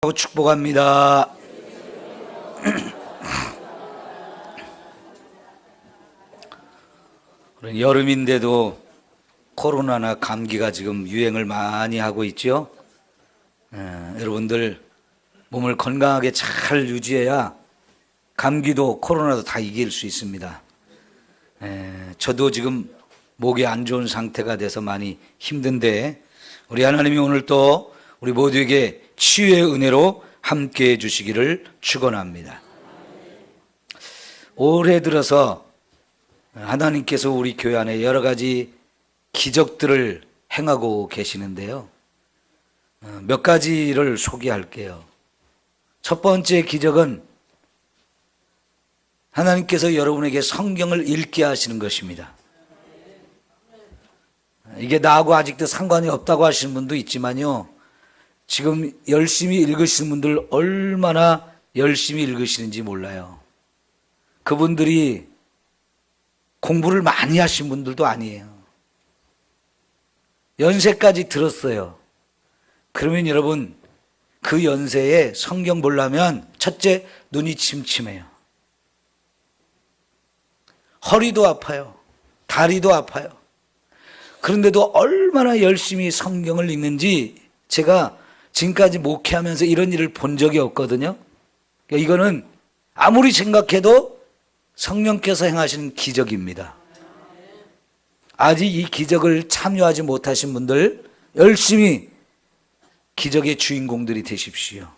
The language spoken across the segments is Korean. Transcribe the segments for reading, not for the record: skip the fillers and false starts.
축복합니다. 여름인데도 코로나나 감기가 지금 유행을 많이 하고 있죠. 여러분들 몸을 건강하게 잘 유지해야 감기도 코로나도 다 이길 수 있습니다. 저도 지금 목이 안 좋은 상태가 돼서 많이 힘든데 우리 하나님이 오늘 또 우리 모두에게 치유의 은혜로 함께해 주시기를 축원합니다. 올해 들어서 하나님께서 우리 교회 안에 여러 가지 기적들을 행하고 계시는데요. 몇 가지를 소개할게요. 첫 번째 기적은 하나님께서 여러분에게 성경을 읽게 하시는 것입니다. 이게 나하고 아직도 상관이 없다고 하시는 분도 있지만요, 지금 열심히 읽으시는 분들 얼마나 열심히 읽으시는지 몰라요. 그분들이 공부를 많이 하신 분들도 아니에요. 연세까지 들었어요. 그러면 여러분, 그 연세에 성경 보려면 첫째, 눈이 침침해요. 허리도 아파요. 다리도 아파요. 그런데도 얼마나 열심히 성경을 읽는지 제가 지금까지 목회하면서 이런 일을 본 적이 없거든요. 이거는 아무리 생각해도 성령께서 행하시는 기적입니다. 아직 이 기적을 참여하지 못하신 분들 열심히 기적의 주인공들이 되십시오.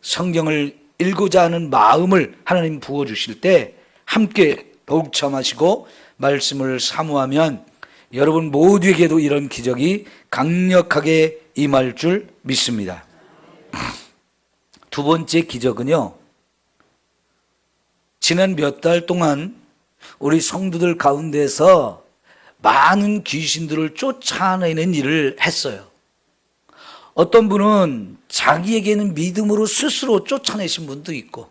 성경을 읽고자 하는 마음을 하나님 부어주실 때 함께 동참하시고 말씀을 사모하면 여러분 모두에게도 이런 기적이 강력하게 임할 줄 믿습니다. 두 번째 기적은요, 지난 몇 달 동안 우리 성도들 가운데서 많은 귀신들을 쫓아내는 일을 했어요. 어떤 분은 자기에게는 믿음으로 스스로 쫓아내신 분도 있고,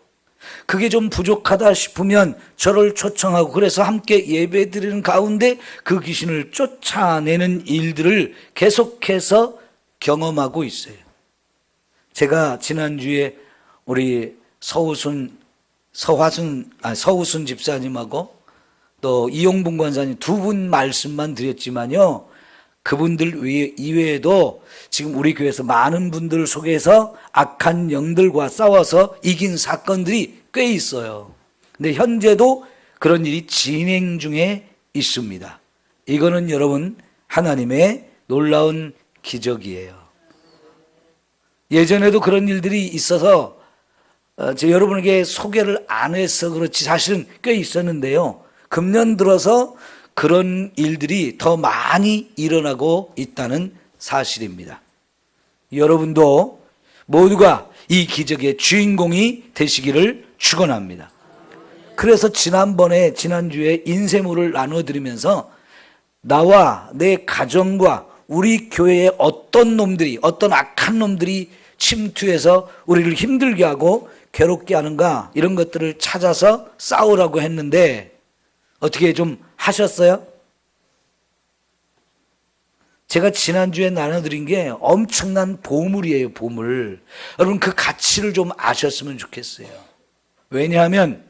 그게 좀 부족하다 싶으면 저를 초청하고 그래서 함께 예배 드리는 가운데 그 귀신을 쫓아내는 일들을 계속해서 경험하고 있어요. 제가 지난주에 우리 서우순 집사님하고 또 이용분 권사님 두 분 말씀만 드렸지만요, 그분들 이외에도 지금 우리 교회에서 많은 분들 속에서 악한 영들과 싸워서 이긴 사건들이 꽤 있어요. 근데 현재도 그런 일이 진행 중에 있습니다. 이거는 여러분 하나님의 놀라운 기적이에요. 예전에도 그런 일들이 있어서 제가 여러분에게 소개를 안 해서 그렇지 사실은 꽤 있었는데요, 금년 들어서 그런 일들이 더 많이 일어나고 있다는 사실입니다. 여러분도 모두가 이 기적의 주인공이 되시기를 축원합니다. 그래서 지난주에 인쇄물을 나눠드리면서 나와 내 가정과 우리 교회에 어떤 악한 놈들이 침투해서 우리를 힘들게 하고 괴롭게 하는가, 이런 것들을 찾아서 싸우라고 했는데 어떻게 좀 하셨어요? 제가 지난주에 나눠드린 게 엄청난 보물이에요, 보물. 여러분 그 가치를 좀 아셨으면 좋겠어요. 왜냐하면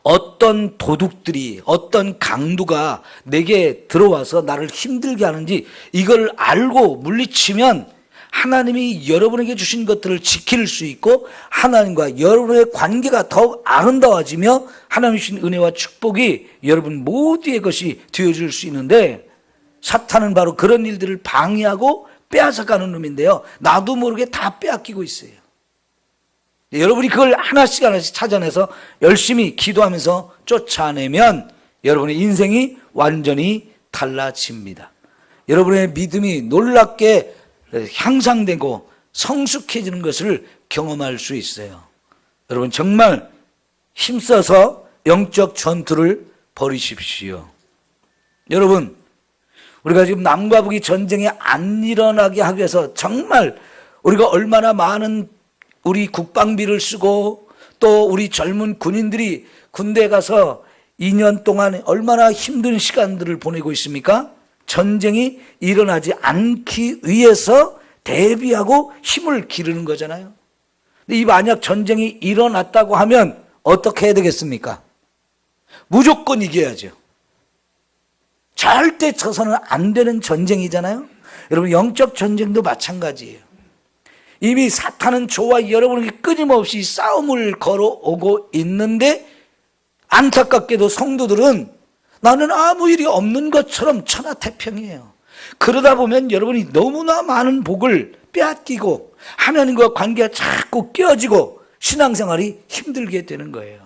어떤 도둑들이, 어떤 강도가 내게 들어와서 나를 힘들게 하는지 이걸 알고 물리치면 하나님이 여러분에게 주신 것들을 지킬 수 있고 하나님과 여러분의 관계가 더욱 아름다워지며 하나님이 주신 은혜와 축복이 여러분 모두의 것이 되어줄 수 있는데, 사탄은 바로 그런 일들을 방해하고 빼앗아가는 놈인데요, 나도 모르게 다 빼앗기고 있어요. 여러분이 그걸 하나씩 찾아내서 열심히 기도하면서 쫓아내면 여러분의 인생이 완전히 달라집니다. 여러분의 믿음이 놀랍게 향상되고 성숙해지는 것을 경험할 수 있어요. 여러분 정말 힘써서 영적 전투를 벌이십시오. 여러분, 우리가 지금 남과 북이 전쟁이 안 일어나게 하기 위해서 정말 우리가 얼마나 많은 우리 국방비를 쓰고 또 우리 젊은 군인들이 군대에 가서 2년 동안 얼마나 힘든 시간들을 보내고 있습니까? 전쟁이 일어나지 않기 위해서 대비하고 힘을 기르는 거잖아요. 근데 이 만약 전쟁이 일어났다고 하면 어떻게 해야 되겠습니까? 무조건 이겨야죠. 절대 져서는 안 되는 전쟁이잖아요. 여러분, 영적 전쟁도 마찬가지예요. 이미 사탄은 저와 여러분에게 끊임없이 싸움을 걸어오고 있는데, 안타깝게도 성도들은 나는 아무 일이 없는 것처럼 천하태평이에요. 그러다 보면 여러분이 너무나 많은 복을 빼앗기고 하나님과 관계가 자꾸 깨어지고 신앙생활이 힘들게 되는 거예요.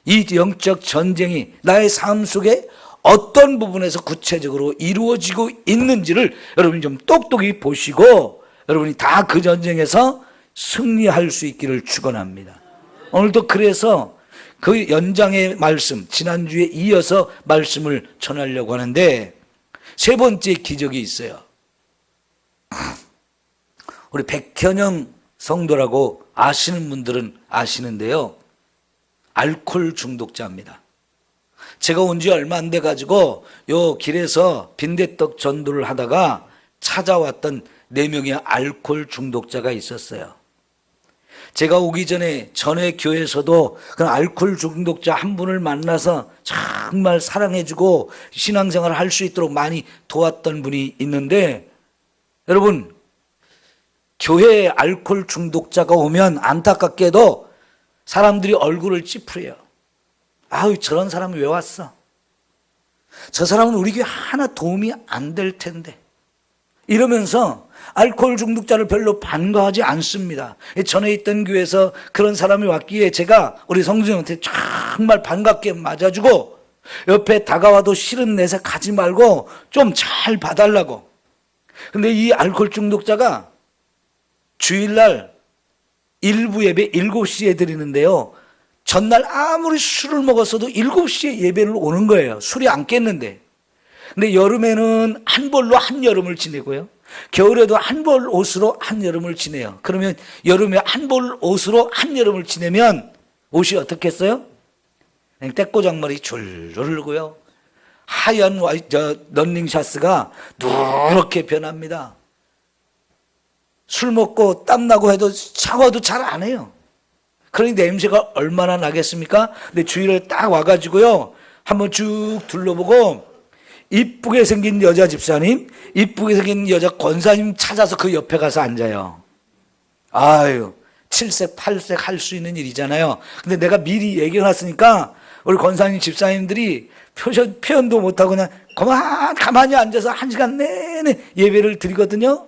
이 영적 전쟁이 나의 삶 속에 어떤 부분에서 구체적으로 이루어지고 있는지를 여러분이 좀 똑똑히 보시고 여러분이 다 그 전쟁에서 승리할 수 있기를 축원합니다. 오늘도 그래서 그 연장의 말씀, 지난주에 이어서 말씀을 전하려고 하는데, 세 번째 기적이 있어요. 우리 백현영 성도라고 아시는 분들은 아시는데요, 알코올 중독자입니다. 제가 온 지 얼마 안 돼 가지고 요 길에서 빈대떡 전도를 하다가 찾아왔던 4명의 알코올 중독자가 있었어요. 제가 오기 전에 전에 교회에서도 그 알코올 중독자 한 분을 만나서 정말 사랑해주고 신앙생활을 할 수 있도록 많이 도왔던 분이 있는데, 여러분, 교회에 알코올 중독자가 오면 안타깝게도 사람들이 얼굴을 찌푸려요. 아유, 저런 사람이 왜 왔어? 저 사람은 우리 교회 하나 도움이 안 될 텐데. 이러면서 알코올 중독자를 별로 반가워하지 않습니다. 전에 있던 교회에서 그런 사람이 왔기에 제가 우리 성도님한테 정말 반갑게 맞아주고, 옆에 다가와도 싫은 내색 가지 말고 좀 잘 봐달라고. 근데 이 알코올 중독자가 주일날 일부 예배 7시에 드리는데요, 전날 아무리 술을 먹었어도 7시에 예배를 오는 거예요. 술이 안 깼는데. 근데 여름에는 한벌로 한여름을 지내고요, 겨울에도 한벌 옷으로 한여름을 지내요. 그러면 여름에 한벌 옷으로 한여름을 지내면 옷이 어떻겠어요? 떼꼬장머리 줄줄 흐르고요, 하얀 런닝샤츠가 누렇게 변합니다. 술 먹고 땀나고 해도 샤워도 잘 안 해요. 그러니 냄새가 얼마나 나겠습니까? 근데 주일에 딱 와가지고요, 한번 쭉 둘러보고 이쁘게 생긴 여자 집사님, 이쁘게 생긴 여자 권사님 찾아서 그 옆에 가서 앉아요. 아유, 7색 8색 할 수 있는 일이잖아요. 근데 내가 미리 얘기해놨으니까 우리 권사님 집사님들이 표현도 못하고 그냥 가만히 앉아서 1시간 내내 예배를 드리거든요.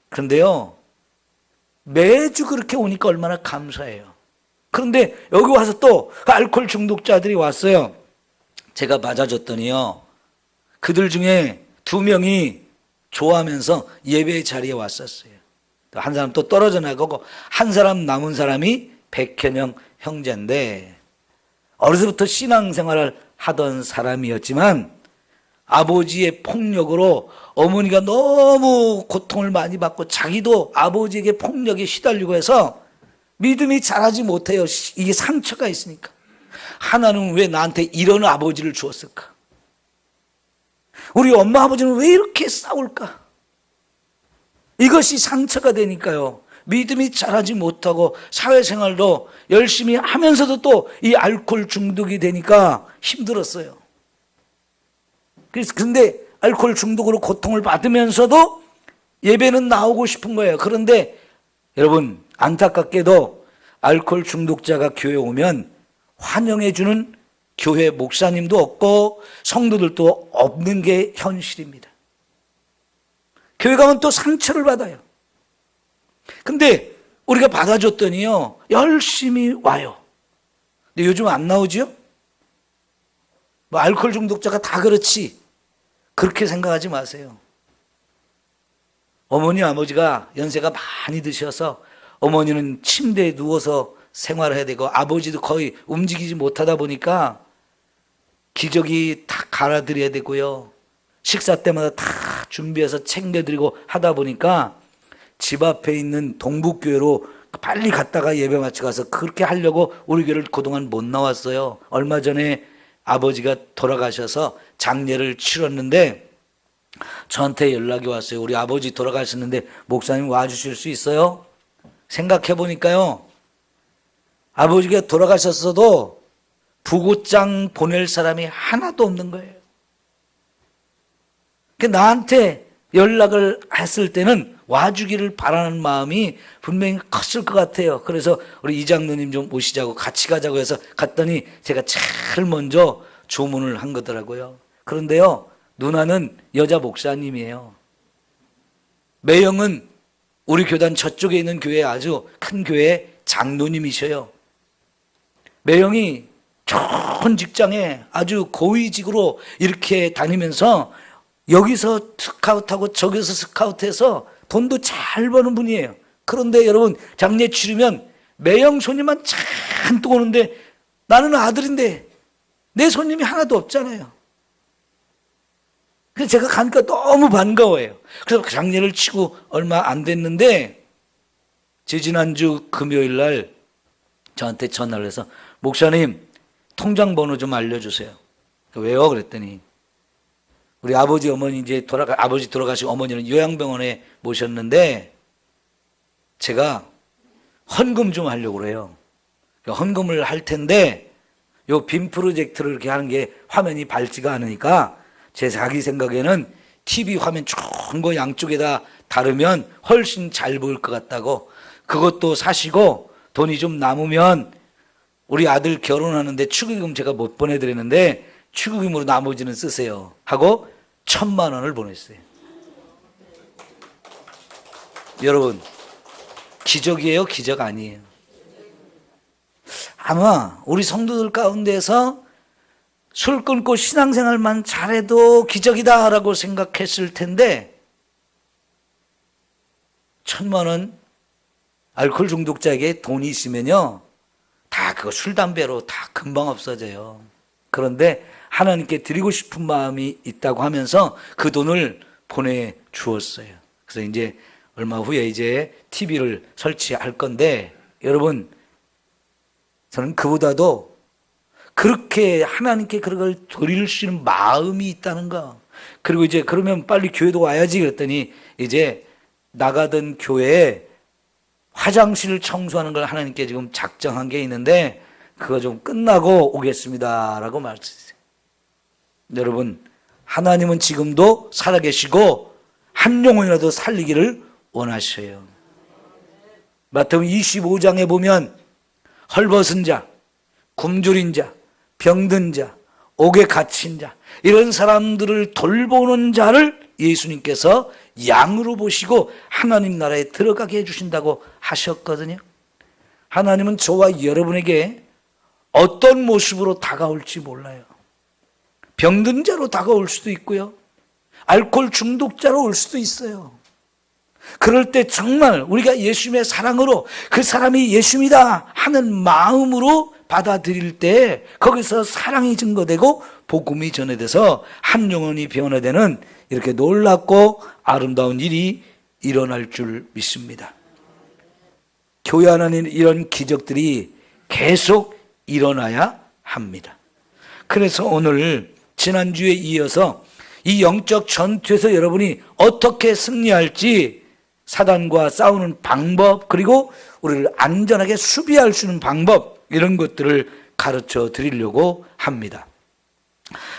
그런데요, 매주 그렇게 오니까 얼마나 감사해요. 그런데 여기 와서 또 알코올 중독자들이 왔어요. 제가 맞아줬더니요, 그들 중에 2명이 좋아하면서 예배 자리에 왔었어요. 한 사람 또 떨어져 나가고, 한 사람 남은 사람이 백현영 형제인데, 어려서부터 신앙생활을 하던 사람이었지만 아버지의 폭력으로 어머니가 너무 고통을 많이 받고 자기도 아버지에게 폭력에 시달리고 해서 믿음이 자라지 못해요. 이게 상처가 있으니까. 하나는 왜 나한테 이런 아버지를 주었을까? 우리 엄마 아버지는 왜 이렇게 싸울까? 이것이 상처가 되니까요, 믿음이 자라지 못하고 사회생활도 열심히 하면서도 또 이 알코올 중독이 되니까 힘들었어요. 근데 알코올 중독으로 고통을 받으면서도 예배는 나오고 싶은 거예요. 그런데 여러분, 안타깝게도 알코올 중독자가 교회에 오면 환영해주는 교회 목사님도 없고 성도들도 없는 게 현실입니다. 교회 가면 또 상처를 받아요. 근데 우리가 받아줬더니요, 열심히 와요. 근데 요즘 안 나오지요? 뭐 알코올 중독자가 다 그렇지, 그렇게 생각하지 마세요. 어머니 아버지가 연세가 많이 드셔서 어머니는 침대에 누워서 생활해야 되고 아버지도 거의 움직이지 못하다 보니까 기저귀 다 갈아드려야 되고요, 식사 때마다 다 준비해서 챙겨드리고 하다 보니까 집 앞에 있는 동북교회로 빨리 갔다가 예배 마치고 가서 그렇게 하려고 우리 교회를 그동안 못 나왔어요. 얼마 전에 아버지가 돌아가셔서 장례를 치렀는데 저한테 연락이 왔어요. 우리 아버지 돌아가셨는데 목사님 와주실 수 있어요? 생각해 보니까요, 아버지가 돌아가셨어도 부고장 보낼 사람이 하나도 없는 거예요. 나한테 연락을 했을 때는 와주기를 바라는 마음이 분명히 컸을 것 같아요. 그래서 우리 이장로님 좀 오시자고 같이 가자고 해서 갔더니 제가 제일 먼저 주문을 한 거더라고요. 그런데요, 누나는 여자 목사님이에요. 매형은 우리 교단 저쪽에 있는 교회, 아주 큰 교회 장로님이셔요. 매형이 좋은 직장에 아주 고위직으로 이렇게 다니면서 여기서 스카우트하고 저기서 스카우트해서 돈도 잘 버는 분이에요. 그런데 여러분, 장례 치르면 매형 손님만 잔뜩 오는데 나는 아들인데 내 손님이 하나도 없잖아요. 그래서 제가 가니까 너무 반가워요. 그래서 장례를 치고 얼마 안 됐는데 지난주 금요일 날 저한테 전화를 해서 목사님, 통장 번호 좀 알려주세요. 왜요? 그랬더니 우리 아버지 어머니 아버지 돌아가시고 어머니는 요양병원에 모셨는데 제가 헌금 좀 하려고 그래요. 헌금을 할 텐데 요 빔 프로젝트를 이렇게 하는 게 화면이 밝지가 않으니까 자기 생각에는 TV 화면 좋은 거 양쪽에다 다르면 훨씬 잘 보일 것 같다고, 그것도 사시고 돈이 좀 남으면 우리 아들 결혼하는데 축의금 제가 못 보내드렸는데 축의금으로 나머지는 쓰세요 하고 1,000만 원을 보냈어요. 여러분, 기적이에요? 기적 아니에요? 아마 우리 성도들 가운데서 술 끊고 신앙생활만 잘해도 기적이다라고 생각했을 텐데 1,000만 원 알코올 중독자에게 돈이 있으면요, 다 그거 술 담배로 다 금방 없어져요. 그런데 하나님께 드리고 싶은 마음이 있다고 하면서 그 돈을 보내주었어요. 그래서 이제 얼마 후에 이제 TV를 설치할 건데, 여러분, 저는 그보다도 그렇게 하나님께 그런 걸 드릴 수 있는 마음이 있다는 거. 그리고 이제 그러면 빨리 교회도 와야지 그랬더니 이제 나가던 교회에 화장실을 청소하는 걸 하나님께 지금 작정한 게 있는데 그거 좀 끝나고 오겠습니다 라고 말씀하셨어요. 여러분, 하나님은 지금도 살아계시고 한 영혼이라도 살리기를 원하셔요. 마태복음 25장에 보면 헐벗은 자, 굶주린 자, 병든 자, 옥에 갇힌 자, 이런 사람들을 돌보는 자를 예수님께서 양으로 보시고 하나님 나라에 들어가게 해주신다고 하셨거든요. 하나님은 저와 여러분에게 어떤 모습으로 다가올지 몰라요. 병든 자로 다가올 수도 있고요, 알코올 중독자로 올 수도 있어요. 그럴 때 정말 우리가 예수님의 사랑으로 그 사람이 예수님이다 하는 마음으로 받아들일 때 거기서 사랑이 증거되고 복음이 전해돼서 한 영혼이 변화되는 이렇게 놀랍고 아름다운 일이 일어날 줄 믿습니다. 교회 안에는 이런 기적들이 계속 일어나야 합니다. 그래서 오늘 지난주에 이어서 이 영적 전투에서 여러분이 어떻게 승리할지, 사단과 싸우는 방법, 그리고 우리를 안전하게 수비할 수 있는 방법, 이런 것들을 가르쳐 드리려고 합니다.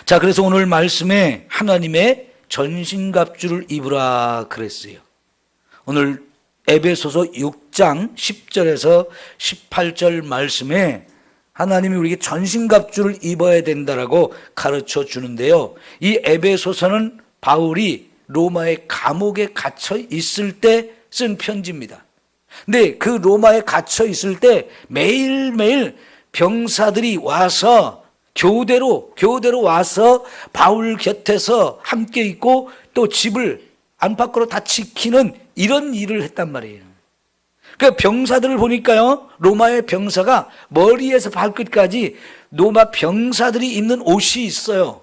자, 그래서 오늘 말씀에 하나님의 전신갑주를 입으라 그랬어요. 오늘 에베소서 6장 10절에서 18절 말씀에 하나님이 우리에게 전신갑주를 입어야 된다라고 가르쳐 주는데요, 이 에베소서는 바울이 로마의 감옥에 갇혀 있을 때 쓴 편지입니다. 근데 그 로마에 갇혀 있을 때 매일매일 병사들이 와서 교대로 와서 바울 곁에서 함께 있고 또 집을 안팎으로 다 지키는 이런 일을 했단 말이에요. 그 병사들을 보니까요, 로마의 병사가 머리에서 발끝까지 로마 병사들이 입는 옷이 있어요.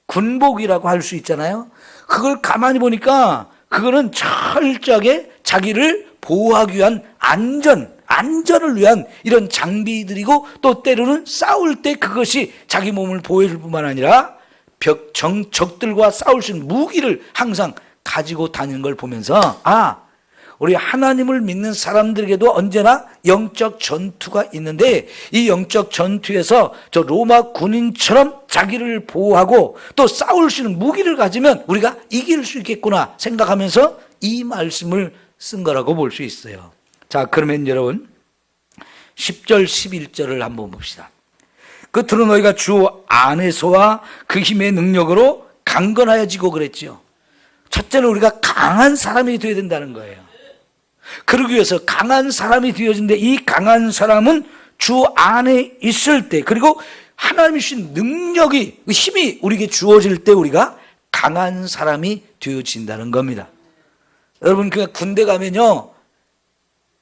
군복이라고 할 수 있잖아요. 그걸 가만히 보니까 그거는 철저하게 자기를 보호하기 위한 안전을 위한 이런 장비들이고, 또 때로는 싸울 때 그것이 자기 몸을 보호해줄 뿐만 아니라 적들과 싸울 수 있는 무기를 항상 가지고 다니는 걸 보면서 우리 하나님을 믿는 사람들에게도 언제나 영적 전투가 있는데 이 영적 전투에서 저 로마 군인처럼 자기를 보호하고 또 싸울 수 있는 무기를 가지면 우리가 이길 수 있겠구나 생각하면서 이 말씀을 쓴 거라고 볼 수 있어요. 자, 그러면 여러분 10절 11절을 한번 봅시다. 끝으로 너희가 주 안에서와 그 힘의 능력으로 강건하여지고 그랬죠. 첫째는 우리가 강한 사람이 되어야 된다는 거예요. 그러기 위해서 강한 사람이 되어진데 이 강한 사람은 주 안에 있을 때 그리고 하나님이 주신 능력이 힘이 우리에게 주어질 때 우리가 강한 사람이 되어진다는 겁니다. 여러분 그냥 군대 가면요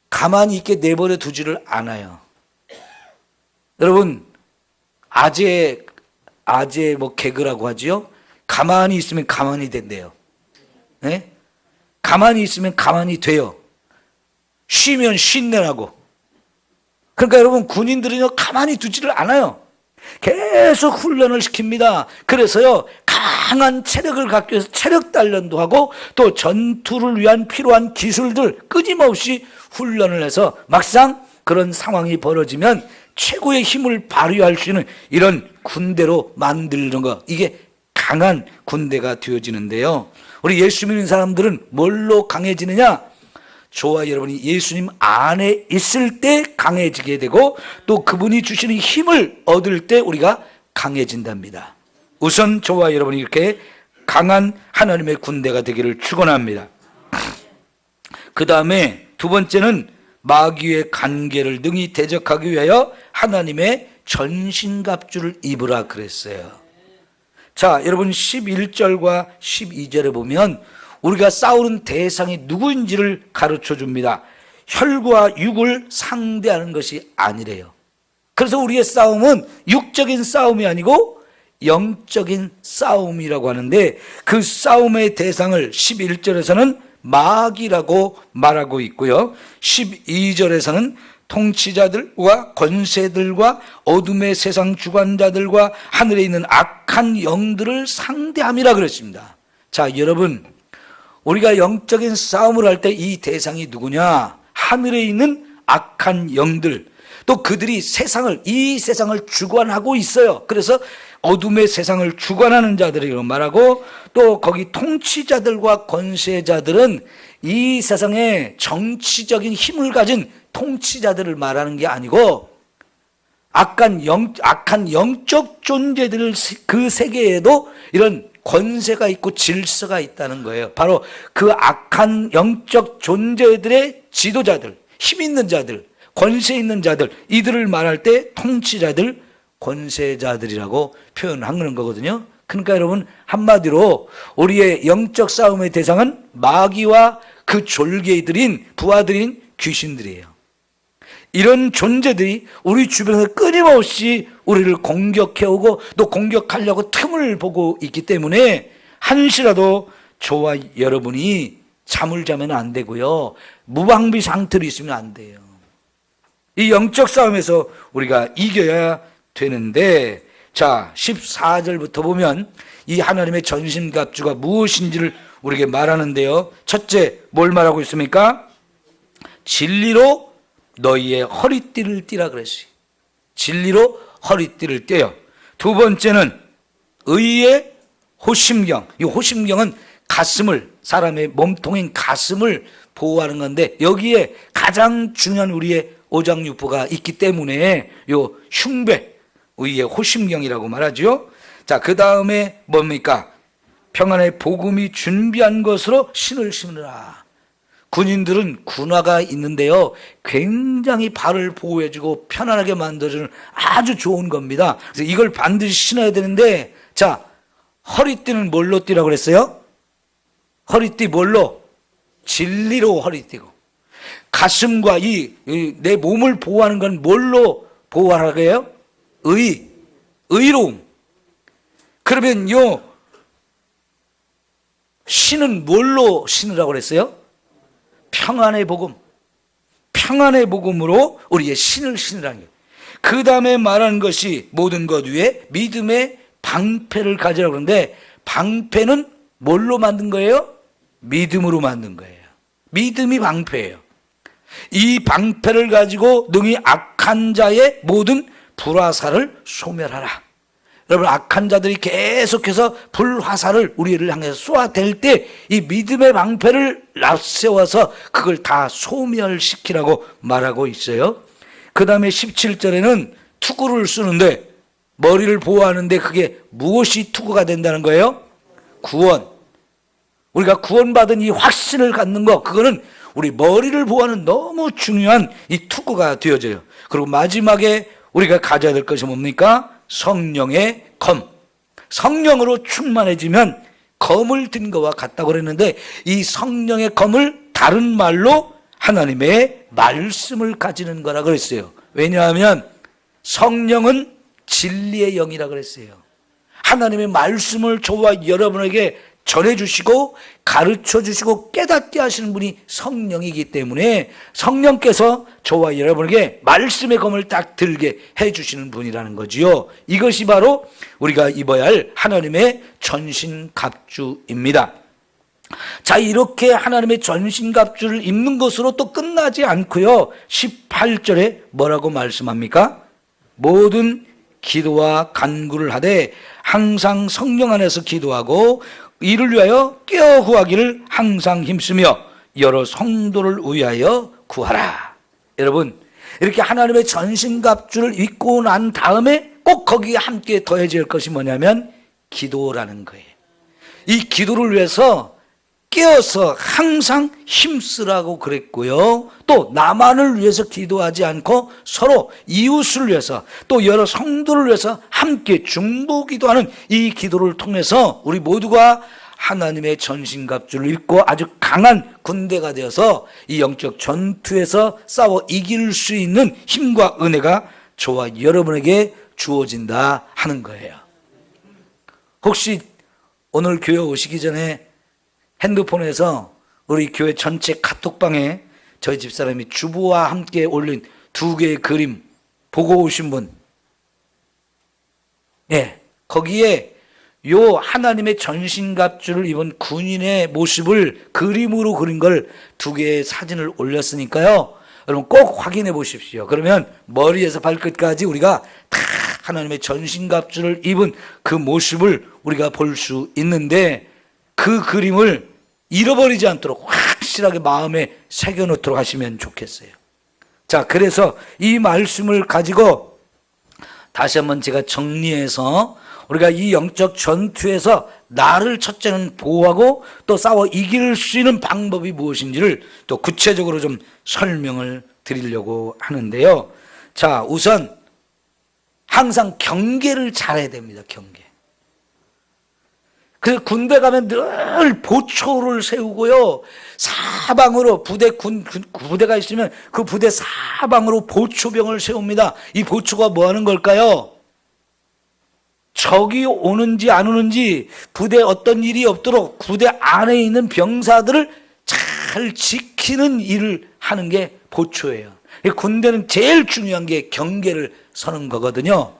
가만히 있게 내버려 두지를 않아요. 여러분 아재 뭐 개그라고 하지요. 가만히 있으면 가만히 된대요. 네? 가만히 있으면 가만히 돼요. 쉬면 쉰내나고. 그러니까 여러분 군인들은요 가만히 두지를 않아요. 계속 훈련을 시킵니다. 그래서요 강한 체력을 갖기 위해서 체력 단련도 하고 또 전투를 위한 필요한 기술들 끊임없이 훈련을 해서 막상 그런 상황이 벌어지면 최고의 힘을 발휘할 수 있는 이런 군대로 만드는 거, 이게 강한 군대가 되어지는데요. 우리 예수 믿는 사람들은 뭘로 강해지느냐? 저와 여러분이 예수님 안에 있을 때 강해지게 되고 또 그분이 주시는 힘을 얻을 때 우리가 강해진답니다. 우선 저와 여러분이 이렇게 강한 하나님의 군대가 되기를 축원합니다. 그 다음에 두 번째는 마귀의 간계를 능히 대적하기 위하여 하나님의 전신갑주를 입으라 그랬어요. 자, 여러분 11절과 12절에 보면 우리가 싸우는 대상이 누구인지를 가르쳐 줍니다. 혈과 육을 상대하는 것이 아니래요. 그래서 우리의 싸움은 육적인 싸움이 아니고 영적인 싸움이라고 하는데 그 싸움의 대상을 11절에서는 마귀라고 말하고 있고요. 12절에서는 통치자들과 권세들과 어둠의 세상 주관자들과 하늘에 있는 악한 영들을 상대함이라 그랬습니다. 자, 여러분 우리가 영적인 싸움을 할 때 이 대상이 누구냐? 하늘에 있는 악한 영들, 또 그들이 이 세상을 주관하고 있어요. 그래서 어둠의 세상을 주관하는 자들이라고 말하고 또 거기 통치자들과 권세자들은 이 세상에 정치적인 힘을 가진 통치자들을 말하는 게 아니고 악한 영적 존재들 그 세계에도 이런 권세가 있고 질서가 있다는 거예요. 바로 그 악한 영적 존재들의 지도자들, 힘 있는 자들, 권세 있는 자들, 이들을 말할 때 통치자들, 권세자들이라고 표현하는 거거든요. 그러니까 여러분 한마디로 우리의 영적 싸움의 대상은 마귀와 그 졸개들인 부하들인 귀신들이에요. 이런 존재들이 우리 주변에서 끊임없이 우리를 공격해오고 또 공격하려고 틈을 보고 있기 때문에 한시라도 저와 여러분이 잠을 자면 안 되고요. 무방비 상태로 있으면 안 돼요. 이 영적 싸움에서 우리가 이겨야 되는데 자 14절부터 보면 이 하나님의 전신갑주가 무엇인지를 우리에게 말하는데요. 첫째 뭘 말하고 있습니까? 진리로 너희의 허리띠를 띠라 그랬어요. 진리로 허리띠를 떼요. 두 번째는 의의 호심경. 이 호심경은 가슴을, 사람의 몸통인 가슴을 보호하는 건데 여기에 가장 중요한 우리의 오장육부가 있기 때문에 요 흉배, 의의 호심경이라고 말하죠. 자, 그 다음에 뭡니까? 평안의 복음이 준비한 것으로 신을 신으라. 군인들은 군화가 있는데요. 굉장히 발을 보호해주고 편안하게 만들어주는 아주 좋은 겁니다. 그래서 이걸 반드시 신어야 되는데 자, 허리띠는 뭘로 띠라고 그랬어요? 허리띠 뭘로? 진리로 허리띠고. 가슴과 내 몸을 보호하는 건 뭘로 보호하라고 해요? 의로움. 그러면요, 신은 뭘로 신으라고 그랬어요? 평안의 복음. 평안의 복음으로 우리의 신을 신으라는 거예요. 그 다음에 말하는 것이 모든 것 위에 믿음의 방패를 가지라고 그러는데 방패는 뭘로 만든 거예요? 믿음으로 만든 거예요. 믿음이 방패예요. 이 방패를 가지고 능히 악한 자의 모든 불화살을 소멸하라. 여러분, 악한 자들이 계속해서 불화살을 우리를 향해서 쏘아댈 때 이 믿음의 방패를 앞세워서 그걸 다 소멸시키라고 말하고 있어요. 그 다음에 17절에는 투구를 쓰는데 머리를 보호하는데 그게 무엇이 투구가 된다는 거예요? 구원. 우리가 구원받은 이 확신을 갖는 거, 그거는 우리 머리를 보호하는 너무 중요한 이 투구가 되어져요. 그리고 마지막에 우리가 가져야 될 것이 뭡니까? 성령의 검. 성령으로 충만해지면 검을 든 것과 같다고 그랬는데 이 성령의 검을 다른 말로 하나님의 말씀을 가지는 거라 그랬어요. 왜냐하면 성령은 진리의 영이라 그랬어요. 하나님의 말씀을 저와 여러분에게 전해주시고 가르쳐주시고 깨닫게 하시는 분이 성령이기 때문에 성령께서 저와 여러분에게 말씀의 검을 딱 들게 해주시는 분이라는 거지요. 이것이 바로 우리가 입어야 할 하나님의 전신갑주입니다. 자, 이렇게 하나님의 전신갑주를 입는 것으로 또 끝나지 않고요. 18절에 뭐라고 말씀합니까? 모든 기도와 간구를 하되 항상 성령 안에서 기도하고 이를 위하여 깨어 구하기를 항상 힘쓰며 여러 성도를 위하여 구하라. 여러분, 이렇게 하나님의 전신갑주를 입고 난 다음에 꼭 거기에 함께 더해질 것이 뭐냐면 기도라는 거예요. 이 기도를 위해서 깨어서 항상 힘쓰라고 그랬고요. 또 나만을 위해서 기도하지 않고 서로 이웃을 위해서 또 여러 성도를 위해서 함께 중보기도하는 이 기도를 통해서 우리 모두가 하나님의 전신갑주를 입고 아주 강한 군대가 되어서 이 영적 전투에서 싸워 이길 수 있는 힘과 은혜가 저와 여러분에게 주어진다 하는 거예요. 혹시 오늘 교회 오시기 전에 핸드폰에서 우리 교회 전체 카톡방에 저희 집사람이 주부와 함께 올린 2개의 그림 보고 오신 분, 예, 거기에 요 하나님의 전신갑주를 입은 군인의 모습을 그림으로 그린 걸 2개의 사진을 올렸으니까요. 여러분 꼭 확인해 보십시오. 그러면 머리에서 발끝까지 우리가 다 하나님의 전신갑주를 입은 그 모습을 우리가 볼 수 있는데 그 그림을 잃어버리지 않도록 확실하게 마음에 새겨놓도록 하시면 좋겠어요. 자, 그래서 이 말씀을 가지고 다시 한번 제가 정리해서 우리가 이 영적 전투에서 나를 첫째는 보호하고 또 싸워 이길 수 있는 방법이 무엇인지를 또 구체적으로 좀 설명을 드리려고 하는데요. 자, 우선 항상 경계를 잘해야 됩니다. 경계. 그래서 군대 가면 늘 보초를 세우고요. 사방으로 부대가 있으면 그 부대 사방으로 보초병을 세웁니다. 이 보초가 뭐 하는 걸까요? 적이 오는지 안 오는지 부대에 어떤 일이 없도록 부대 안에 있는 병사들을 잘 지키는 일을 하는 게 보초예요. 군대는 제일 중요한 게 경계를 서는 거거든요.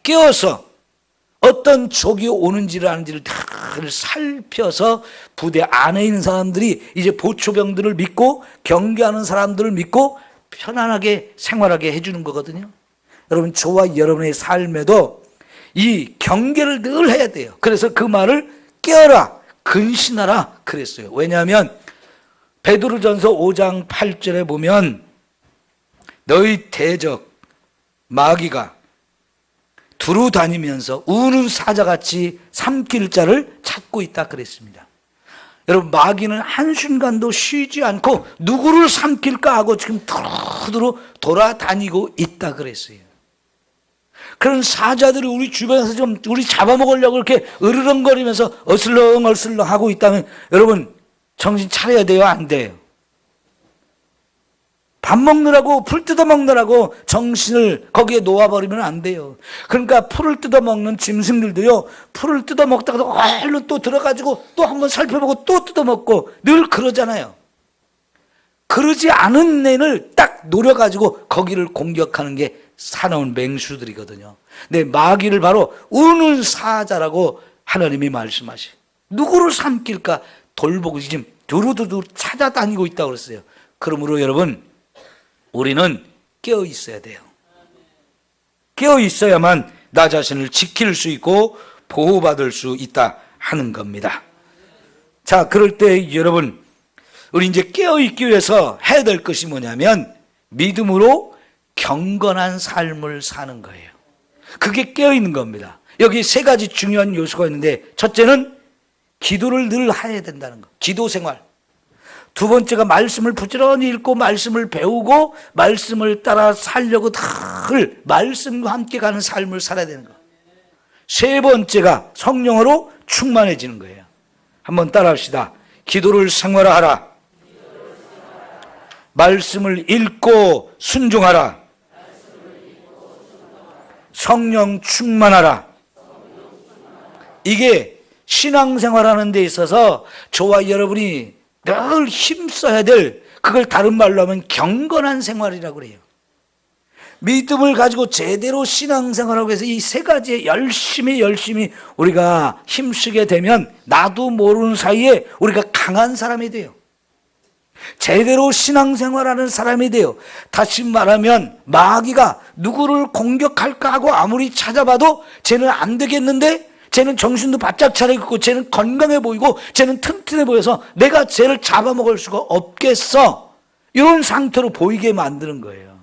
깨어서 어떤 적이 오는지를 아는지를 다 살펴서 부대 안에 있는 사람들이 이제 보초병들을 믿고 경계하는 사람들을 믿고 편안하게 생활하게 해주는 거거든요. 여러분, 저와 여러분의 삶에도 이 경계를 늘 해야 돼요. 그래서 그 말을 깨어라, 근신하라 그랬어요. 왜냐하면 베드로전서 5장 8절에 보면 너희 대적 마귀가 두루 다니면서 우는 사자같이 삼킬 자를 찾고 있다 그랬습니다. 여러분, 마귀는 한순간도 쉬지 않고 누구를 삼킬까 하고 지금 두루두루 돌아다니고 있다 그랬어요. 그런 사자들이 우리 주변에서 좀 우리 잡아먹으려고 이렇게 으르렁거리면서 어슬렁어슬렁 하고 있다면 여러분 정신 차려야 돼요, 안 돼요? 밥 먹느라고 풀 뜯어먹느라고 정신을 거기에 놓아버리면 안 돼요. 그러니까 풀을 뜯어먹는 짐승들도요, 풀을 뜯어먹다가도 얼른 또 들어가지고 또 한번 살펴보고 또 뜯어먹고 늘 그러잖아요. 그러지 않은 애를 딱 노려가지고 거기를 공격하는 게 사나운 맹수들이거든요. 근데 마귀를 바로 우는 사자라고 하나님이 말씀하셔요. 누구를 삼킬까 돌보고 지금 두루두루 찾아다니고 있다고 그랬어요. 그러므로 여러분, 우리는 깨어 있어야 돼요. 깨어 있어야만 나 자신을 지킬 수 있고 보호받을 수 있다 하는 겁니다. 자, 그럴 때 여러분, 우리 이제 깨어 있기 위해서 해야 될 것이 뭐냐면 믿음으로 경건한 삶을 사는 거예요. 그게 깨어 있는 겁니다. 여기 세 가지 중요한 요소가 있는데, 첫째는 기도를 늘 해야 된다는 거. 기도 생활. 두 번째가 말씀을 부지런히 읽고 말씀을 배우고 말씀을 따라 살려고 늘 말씀과 함께 가는 삶을 살아야 되는 거. 세 번째가 성령으로 충만해지는 거예요. 한번 따라 합시다. 기도를 생활화하라. 말씀을 읽고 순종하라. 성령 충만하라. 이게 신앙생활하는 데 있어서 저와 여러분이 늘 힘써야 될, 그걸 다른 말로 하면 경건한 생활이라고 그래요. 믿음을 가지고 제대로 신앙생활하고 해서 이 세 가지에 열심히 우리가 힘쓰게 되면 나도 모르는 사이에 우리가 강한 사람이 돼요. 제대로 신앙생활하는 사람이 돼요. 다시 말하면 마귀가 누구를 공격할까 하고 아무리 찾아봐도 쟤는 안 되겠는데, 쟤는 정신도 바짝 차려있고 쟤는 건강해 보이고 쟤는 튼튼해 보여서 내가 쟤를 잡아먹을 수가 없겠어, 이런 상태로 보이게 만드는 거예요.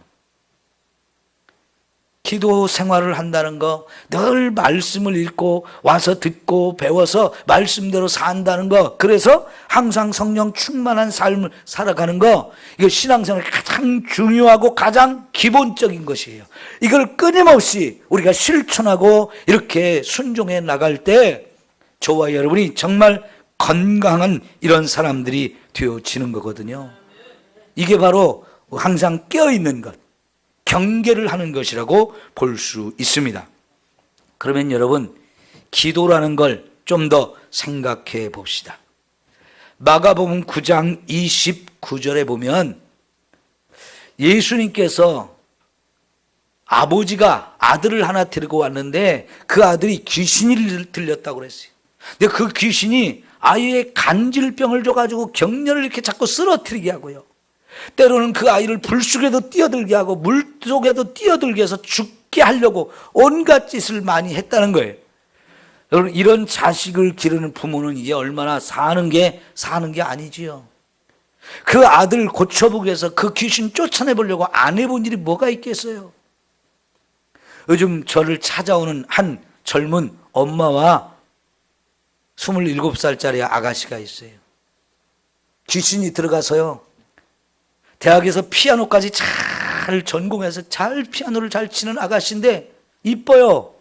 기도 생활을 한다는 거, 늘 말씀을 읽고 와서 듣고 배워서 말씀대로 산다는 거, 그래서 항상 성령 충만한 삶을 살아가는 거, 이거 신앙생활의 가장 중요하고 가장 기본적인 것이에요. 이걸 끊임없이 우리가 실천하고 이렇게 순종해 나갈 때 저와 여러분이 정말 건강한 이런 사람들이 되어지는 거거든요. 이게 바로 항상 깨어있는 것, 경계를 하는 것이라고 볼 수 있습니다. 그러면 여러분, 기도라는 걸 좀 더 생각해 봅시다. 마가복음 9장 29절에 보면 예수님께서 아버지가 아들을 하나 데리고 왔는데 그 아들이 귀신이 들렸다고 그랬어요. 근데 그 귀신이 아이의 간질병을 줘가지고 격려를 이렇게 자꾸 쓰러뜨리게 하고요, 때로는 그 아이를 불 속에도 뛰어들게 하고 물 속에도 뛰어들게 해서 죽게 하려고 온갖 짓을 많이 했다는 거예요. 여러분, 이런 자식을 기르는 부모는 이게 얼마나 사는 게 아니지요. 그 아들 고쳐보기 위해서 그 귀신 쫓아내보려고 안 해본 일이 뭐가 있겠어요. 요즘 저를 찾아오는 한 젊은 엄마와 27살짜리 아가씨가 있어요. 귀신이 들어가서요, 대학에서 피아노까지 잘 전공해서 피아노를 잘 치는 아가씨인데 이뻐요.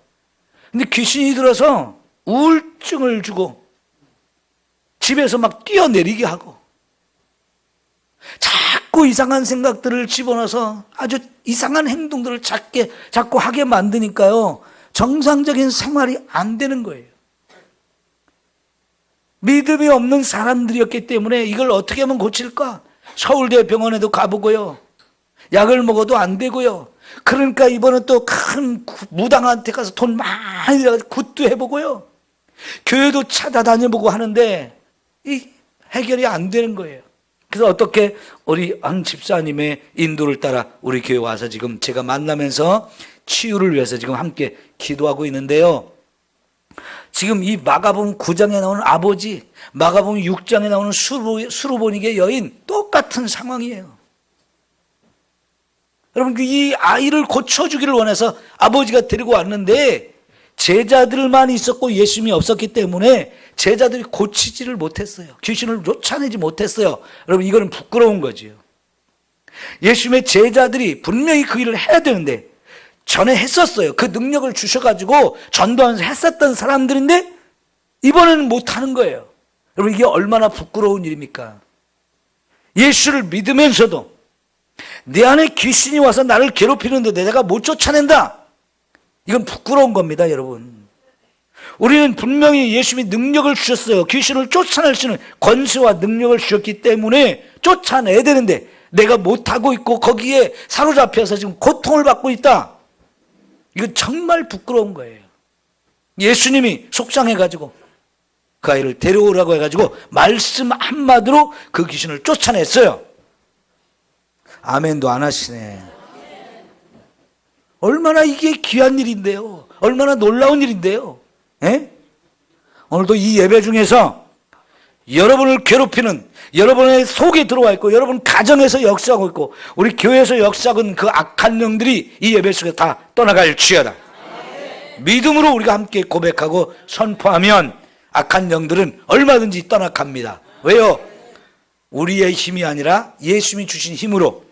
근데 귀신이 들어서 우울증을 주고 집에서 막 뛰어내리게 하고 자꾸 이상한 생각들을 집어넣어서 아주 이상한 행동들을 자꾸 하게 만드니까요, 정상적인 생활이 안 되는 거예요. 믿음이 없는 사람들이었기 때문에 이걸 어떻게 하면 고칠까? 서울대 병원에도 가보고요, 약을 먹어도 안 되고요. 그러니까 이번엔 또 큰 무당한테 가서 돈 많이 내서 굿도 해보고요, 교회도 찾아다녀보고 하는데 이 해결이 안 되는 거예요. 그래서 어떻게 우리 한 집사님의 인도를 따라 우리 교회 와서 지금 제가 만나면서 치유를 위해서 지금 함께 기도하고 있는데요, 지금 이 마가복음 9장에 나오는 아버지, 마가복음 6장에 나오는 수르보니게 여인 똑같은 상황이에요. 여러분, 이 아이를 고쳐주기를 원해서 아버지가 데리고 왔는데 제자들만 있었고 예수님이 없었기 때문에 제자들이 고치지를 못했어요. 귀신을 쫓아내지 못했어요. 여러분, 이거는 부끄러운 거지요. 예수님의 제자들이 분명히 그 일을 해야 되는데 전에 했었어요. 그 능력을 주셔가지고 전도하면서 했었던 사람들인데 이번에는 못하는 거예요. 여러분, 이게 얼마나 부끄러운 일입니까? 예수를 믿으면서도 내 안에 귀신이 와서 나를 괴롭히는데 내가 못 쫓아낸다, 이건 부끄러운 겁니다. 여러분, 우리는 분명히 예수님이 능력을 주셨어요. 귀신을 쫓아낼 수 있는 권세와 능력을 주셨기 때문에 쫓아내야 되는데 내가 못하고 있고 거기에 사로잡혀서 지금 고통을 받고 있다, 이거 정말 부끄러운 거예요. 예수님이 속상해가지고 그 아이를 데려오라고 해가지고 말씀 한마디로 그 귀신을 쫓아냈어요. 아멘도 안 하시네. 얼마나 이게 귀한 일인데요. 얼마나 놀라운 일인데요. 에? 오늘도 이 예배 중에서 여러분을 괴롭히는, 여러분의 속에 들어와 있고 여러분 가정에서 역사하고 있고 우리 교회에서 역사하는 그 악한 영들이 이 예배 속에 다 떠나갈지어다. 믿음으로 우리가 함께 고백하고 선포하면 악한 영들은 얼마든지 떠나갑니다. 왜요? 우리의 힘이 아니라 예수님이 주신 힘으로,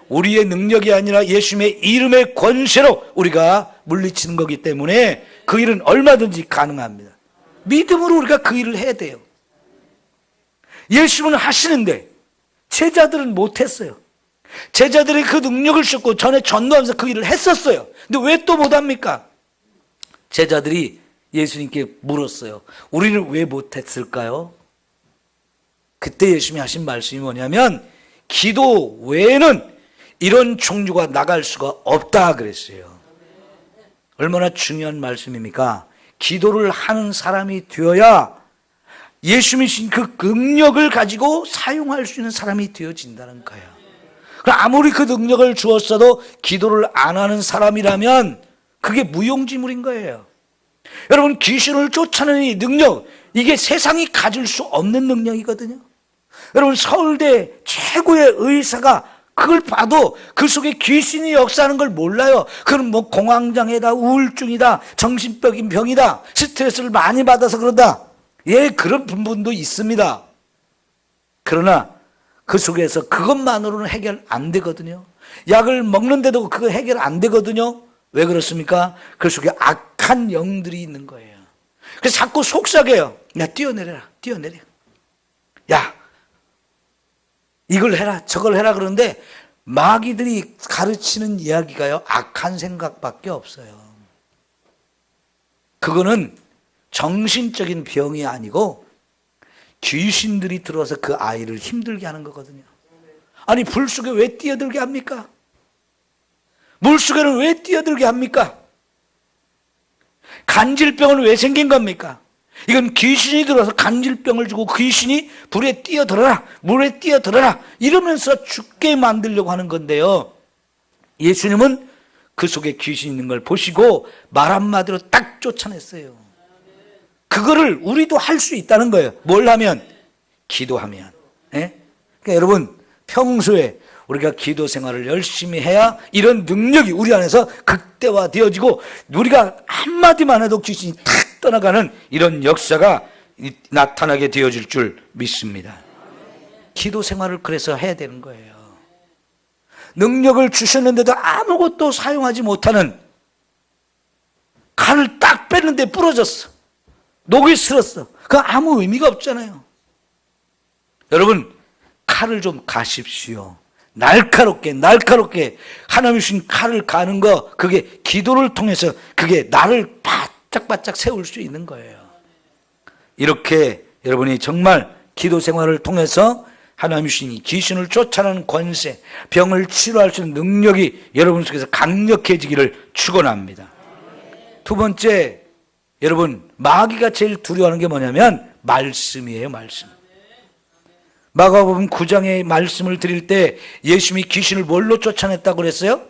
우리의 능력이 아니라 예수님의 이름의 권세로 우리가 물리치는 거기 때문에 그 일은 얼마든지 가능합니다. 믿음으로 우리가 그 일을 해야 돼요. 예수님은 하시는데 제자들은 못했어요. 제자들이 그 능력을 줬고 전에 전도하면서 그 일을 했었어요. 근데 왜 또 못합니까? 제자들이 예수님께 물었어요. 우리는 왜 못했을까요? 그때 예수님이 하신 말씀이 뭐냐면 기도 외에는 이런 종류가 나갈 수가 없다 그랬어요. 얼마나 중요한 말씀입니까? 기도를 하는 사람이 되어야 예수님이 주신 그 능력을 가지고 사용할 수 있는 사람이 되어진다는 거예요. 그럼 아무리 그 능력을 주었어도 기도를 안 하는 사람이라면 그게 무용지물인 거예요. 여러분, 귀신을 쫓아내는 이 능력, 이게 세상이 가질 수 없는 능력이거든요. 여러분, 서울대 최고의 의사가 그걸 봐도 그 속에 귀신이 역사하는 걸 몰라요. 그건 뭐 공황장애다, 우울증이다, 정신적인 병이다, 스트레스를 많이 받아서 그런다. 예, 그런 부분도 있습니다. 그러나 그 속에서 그것만으로는 해결 안 되거든요. 약을 먹는데도 그거 해결 안 되거든요. 왜 그렇습니까? 그 속에 악한 영들이 있는 거예요. 그래서 자꾸 속삭여요. 야, 뛰어내려라, 뛰어내려. 야, 이걸 해라, 저걸 해라. 그런데 마귀들이 가르치는 이야기가요, 악한 생각밖에 없어요. 그거는 정신적인 병이 아니고 귀신들이 들어와서 그 아이를 힘들게 하는 거거든요. 아니, 불 속에 왜 뛰어들게 합니까? 물 속에는 왜 뛰어들게 합니까? 간질병은 왜 생긴 겁니까? 이건 귀신이 들어와서 간질병을 주고 귀신이 불에 뛰어들어라, 물에 뛰어들어라 이러면서 죽게 만들려고 하는 건데요. 예수님은 그 속에 귀신 있는 걸 보시고 말 한마디로 딱 쫓아냈어요. 그거를 우리도 할 수 있다는 거예요. 뭘 하면? 기도하면. 예? 그러니까 여러분, 평소에 우리가 기도 생활을 열심히 해야 이런 능력이 우리 안에서 극대화되어지고 우리가 한마디만 해도 귀신이 탁 떠나가는 이런 역사가 나타나게 되어질 줄 믿습니다. 기도 생활을 그래서 해야 되는 거예요. 능력을 주셨는데도 아무것도 사용하지 못하는, 칼을 딱 뺐는데 부러졌어, 녹이 슬었어. 그거 아무 의미가 없잖아요. 여러분, 칼을 좀 가십시오. 날카롭게 하나님이 주신 칼을 가는 거, 그게 기도를 통해서 그게 나를 바짝바짝 세울 수 있는 거예요. 이렇게 여러분이 정말 기도 생활을 통해서 하나님이 주신 귀신을 쫓아내는 권세, 병을 치료할 수 있는 능력이 여러분 속에서 강력해지기를 축원합니다. 두 번째, 여러분, 마귀가 제일 두려워하는 게 뭐냐면 말씀이에요. 말씀. 마가복음 9장의 말씀을 드릴 때 예수님이 귀신을 뭘로 쫓아냈다고 그랬어요?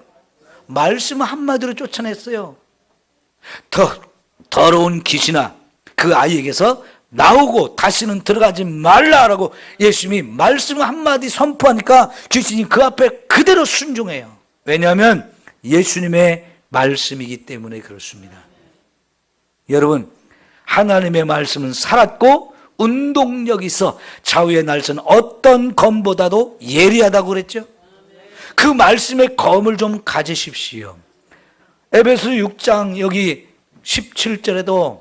말씀 한마디로 쫓아냈어요. 더러운 귀신아, 그 아이에게서 나오고 다시는 들어가지 말라라고 예수님이 말씀 한마디 선포하니까 귀신이 그 앞에 그대로 순종해요. 왜냐하면 예수님의 말씀이기 때문에 그렇습니다. 여러분, 하나님의 말씀은 살았고 운동력이 있어 좌우의 날선 어떤 검보다도 예리하다고 그랬죠. 그 말씀의 검을 좀 가지십시오. 에베소 6장 여기 17절에도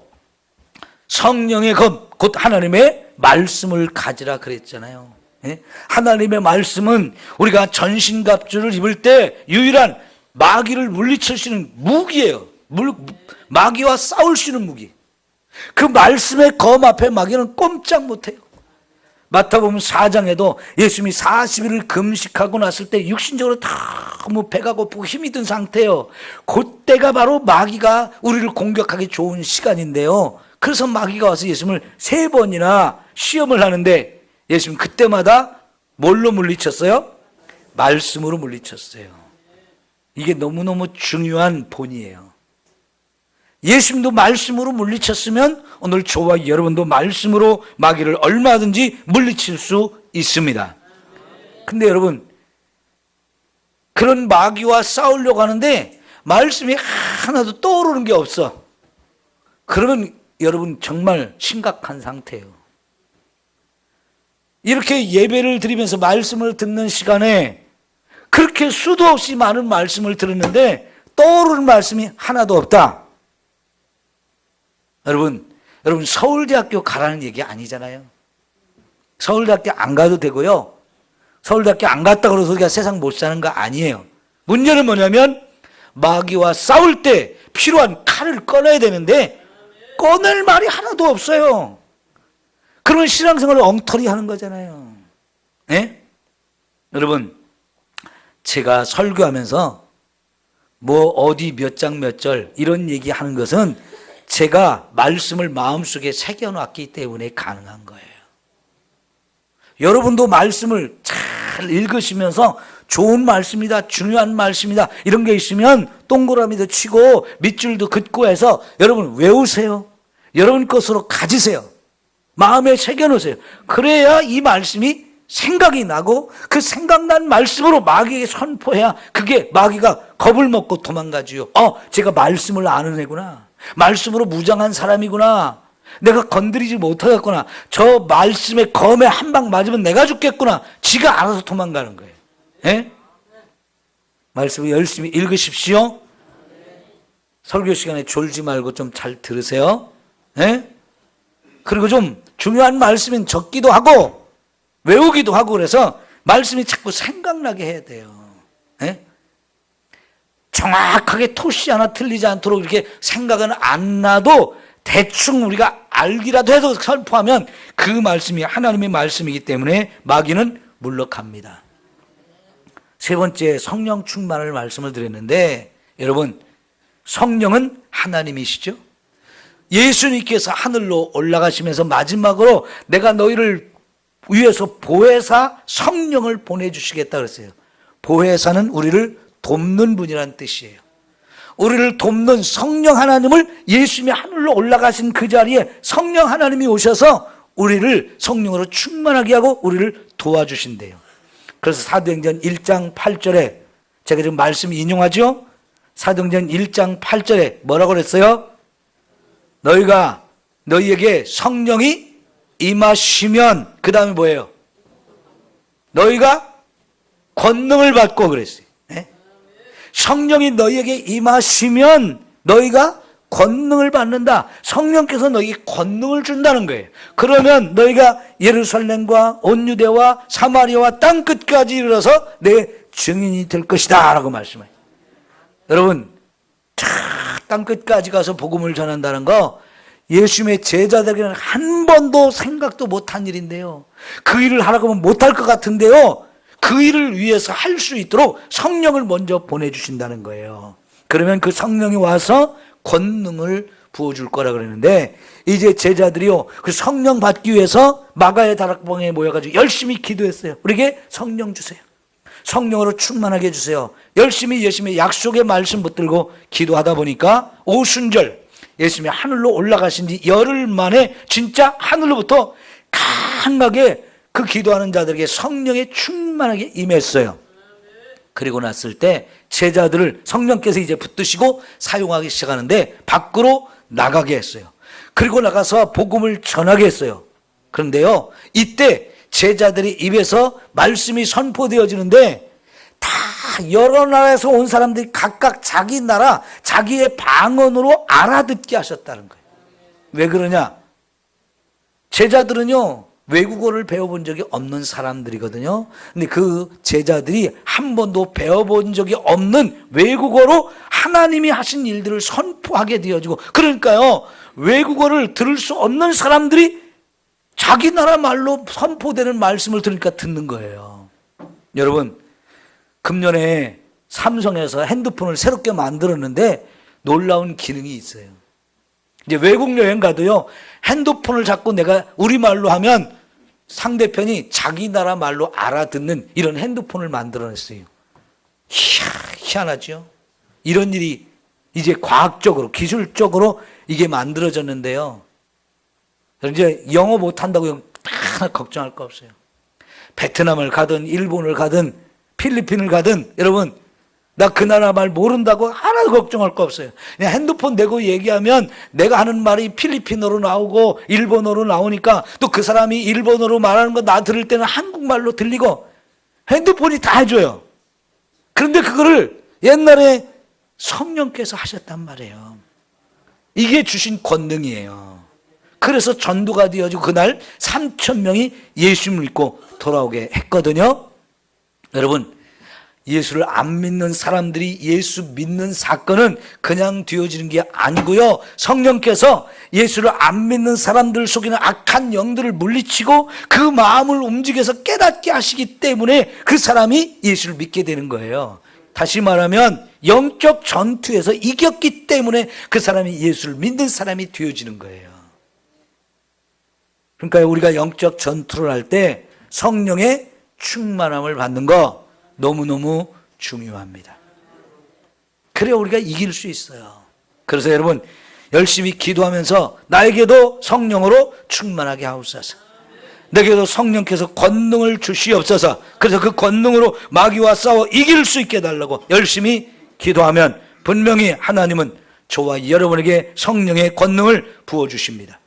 성령의 검, 곧 하나님의 말씀을 가지라 그랬잖아요. 하나님의 말씀은 우리가 전신갑주를 입을 때 유일한 마귀를 물리칠 수 있는 무기예요. 마귀와 싸울 수 있는 무기. 그 말씀의 검 앞에 마귀는 꼼짝 못해요. 마태복음 4장에도 예수님이 40일을 금식하고 났을 때 육신적으로 너무 배가 고프고 힘이 든 상태예요. 그때가 바로 마귀가 우리를 공격하기 좋은 시간인데요. 그래서 마귀가 와서 예수님을 3번이나 시험을 하는데 예수님 그때마다 뭘로 물리쳤어요? 말씀으로 물리쳤어요. 이게 너무너무 중요한 본이에요. 예수님도 말씀으로 물리쳤으면 오늘 저와 여러분도 말씀으로 마귀를 얼마든지 물리칠 수 있습니다. 근데 여러분, 그런 마귀와 싸우려고 하는데 말씀이 하나도 떠오르는 게 없어. 그러면 여러분 정말 심각한 상태예요. 이렇게 예배를 드리면서 말씀을 듣는 시간에 그렇게 수도 없이 많은 말씀을 들었는데 떠오르는 말씀이 하나도 없다. 여러분 서울대학교 가라는 얘기 아니잖아요. 서울대학교 안 가도 되고요. 서울대학교 안 갔다 그래서 우리가 세상 못 사는 거 아니에요. 문제는 뭐냐면 마귀와 싸울 때 필요한 칼을 꺼내야 되는데 꺼낼 말이 하나도 없어요. 그러면 신앙생활을 엉터리 하는 거잖아요. 예? 여러분, 제가 설교하면서 뭐 어디 몇 장 몇 절 이런 얘기 하는 것은 제가 말씀을 마음속에 새겨놨기 때문에 가능한 거예요. 여러분도 말씀을 잘 읽으시면서 좋은 말씀이다, 중요한 말씀이다 이런 게 있으면 동그라미도 치고 밑줄도 긋고 해서 여러분 외우세요. 여러분 것으로 가지세요. 마음에 새겨놓으세요. 그래야 이 말씀이 생각이 나고 그 생각난 말씀으로 마귀에게 선포해야 그게 마귀가 겁을 먹고 도망가지요. 제가 말씀을 아는 애구나. 말씀으로 무장한 사람이구나. 내가 건드리지 못하겠구나. 저 말씀의 검에 한 방 맞으면 내가 죽겠구나. 지가 알아서 도망가는 거예요. 예? 말씀을 열심히 읽으십시오. 설교 시간에 졸지 말고 좀 잘 들으세요. 예? 그리고 좀 중요한 말씀은 적기도 하고 외우기도 하고 그래서 말씀이 자꾸 생각나게 해야 돼요. 예? 정확하게 토시 하나 틀리지 않도록 이렇게 생각은 안 나도 대충 우리가 알기라도 해서 선포하면 그 말씀이 하나님의 말씀이기 때문에 마귀는 물러갑니다. 세 번째, 성령 충만을 말씀을 드렸는데 여러분, 성령은 하나님이시죠? 예수님께서 하늘로 올라가시면서 마지막으로 내가 너희를 위해서 보혜사 성령을 보내주시겠다 그랬어요. 보혜사는 우리를 돕는 분이라는 뜻이에요. 우리를 돕는 성령 하나님을 예수님이 하늘로 올라가신 그 자리에 성령 하나님이 오셔서 우리를 성령으로 충만하게 하고 우리를 도와주신대요. 그래서 사도행전 1장 8절에 제가 지금 말씀 인용하죠. 사도행전 1장 8절에 뭐라고 그랬어요? 너희에게 성령이 임하시면 그 다음에 뭐예요? 너희가 권능을 받고 그랬어요. 네? 성령이 너희에게 임하시면 너희가 권능을 받는다. 성령께서 너희에게 권능을 준다는 거예요. 그러면 너희가 예루살렘과 온 유대와 사마리아와 땅끝까지 이르러서 내 증인이 될 것이다 라고 말씀해요. 여러분, 땅끝까지 가서 복음을 전한다는 거 예수님의 제자들에게는 한 번도 생각도 못한 일인데요. 그 일을 하라고 하면 못할 것 같은데요. 그 일을 위해서 할 수 있도록 성령을 먼저 보내주신다는 거예요. 그러면 그 성령이 와서 권능을 부어줄 거라 그러는데 이제 제자들이요 그 성령 받기 위해서 마가의 다락방에 모여가지고 열심히 기도했어요. 우리에게 성령 주세요. 성령으로 충만하게 해주세요. 열심히 예수님의 약속의 말씀 붙들고 기도하다 보니까 오순절 예수님이 하늘로 올라가신 지 열흘 만에 진짜 하늘로부터 강하게 그 기도하는 자들에게 성령에 충만하게 임했어요. 그리고 났을 때 제자들을 성령께서 이제 붙드시고 사용하기 시작하는데 밖으로 나가게 했어요. 그리고 나가서 복음을 전하게 했어요. 그런데요 이때 제자들이 입에서 말씀이 선포되어지는데 다 여러 나라에서 온 사람들이 각각 자기 나라 자기의 방언으로 알아듣게 하셨다는 거예요. 왜 그러냐? 제자들은요 외국어를 배워본 적이 없는 사람들이거든요. 근데 그 제자들이 한 번도 배워본 적이 없는 외국어로 하나님이 하신 일들을 선포하게 되어지고, 그러니까요 외국어를 들을 수 없는 사람들이 자기 나라 말로 선포되는 말씀을 들으니까 듣는 거예요. 여러분, 금년에 삼성에서 핸드폰을 새롭게 만들었는데 놀라운 기능이 있어요. 이제 외국 여행 가도요, 핸드폰을 잡고 내가 우리말로 하면 상대편이 자기 나라 말로 알아듣는 이런 핸드폰을 만들어냈어요. 희한하죠? 이런 일이 이제 과학적으로, 기술적으로 이게 만들어졌는데요. 이제 영어 못한다고 하나 걱정할 거 없어요. 베트남을 가든 일본을 가든 필리핀을 가든 여러분, 나 그 나라 말 모른다고 하나도 걱정할 거 없어요. 그냥 핸드폰 대고 얘기하면 내가 하는 말이 필리핀어로 나오고 일본어로 나오니까 또 그 사람이 일본어로 말하는 거 나 들을 때는 한국말로 들리고 핸드폰이 다 해줘요. 그런데 그거를 옛날에 성령께서 하셨단 말이에요. 이게 주신 권능이에요. 그래서 전도가 되어지고 그날 3,000명이 예수를 믿고 돌아오게 했거든요. 여러분, 예수를 안 믿는 사람들이 예수 믿는 사건은 그냥 되어지는 게 아니고요. 성령께서 예수를 안 믿는 사람들 속에는 악한 영들을 물리치고 그 마음을 움직여서 깨닫게 하시기 때문에 그 사람이 예수를 믿게 되는 거예요. 다시 말하면 영적 전투에서 이겼기 때문에 그 사람이 예수를 믿는 사람이 되어지는 거예요. 그러니까 우리가 영적 전투를 할 때 성령의 충만함을 받는 거 너무너무 중요합니다. 그래야 우리가 이길 수 있어요. 그래서 여러분, 열심히 기도하면서 나에게도 성령으로 충만하게 하옵소서. 내게도 성령께서 권능을 주시옵소서. 그래서 그 권능으로 마귀와 싸워 이길 수 있게 해달라고 열심히 기도하면 분명히 하나님은 저와 여러분에게 성령의 권능을 부어주십니다.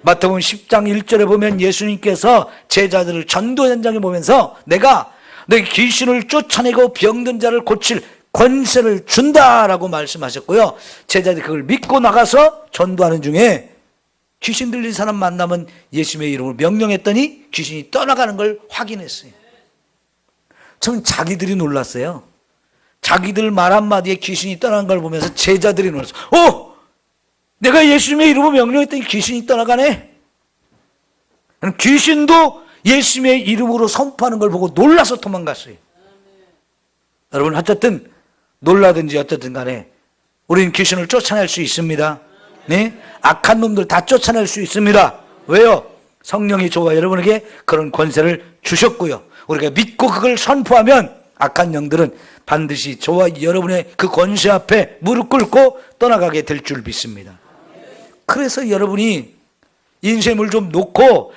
마태복음 10장 1절에 보면 예수님께서 제자들을 전도 현장에 보면서 내가 너희 귀신을 쫓아내고 병든 자를 고칠 권세를 준다라고 말씀하셨고요. 제자들이 그걸 믿고 나가서 전도하는 중에 귀신 들린 사람 만나면 예수님의 이름으로 명령했더니 귀신이 떠나가는 걸 확인했어요. 저는 자기들이 놀랐어요. 자기들 말 한마디에 귀신이 떠나는 걸 보면서 제자들이 놀랐어요. 내가 예수님의 이름으로 명령했더니 귀신이 떠나가네. 귀신도 예수님의 이름으로 선포하는 걸 보고 놀라서 도망갔어요. 여러분, 어쨌든 놀라든지 어쨌든 간에 우리는 귀신을 쫓아낼 수 있습니다. 네? 악한 놈들 다 쫓아낼 수 있습니다. 왜요? 성령이 저와 여러분에게 그런 권세를 주셨고요. 우리가 믿고 그걸 선포하면 악한 영들은 반드시 저와 여러분의 그 권세 앞에 무릎 꿇고 떠나가게 될 줄 믿습니다. 그래서 여러분이 인생을 좀 놓고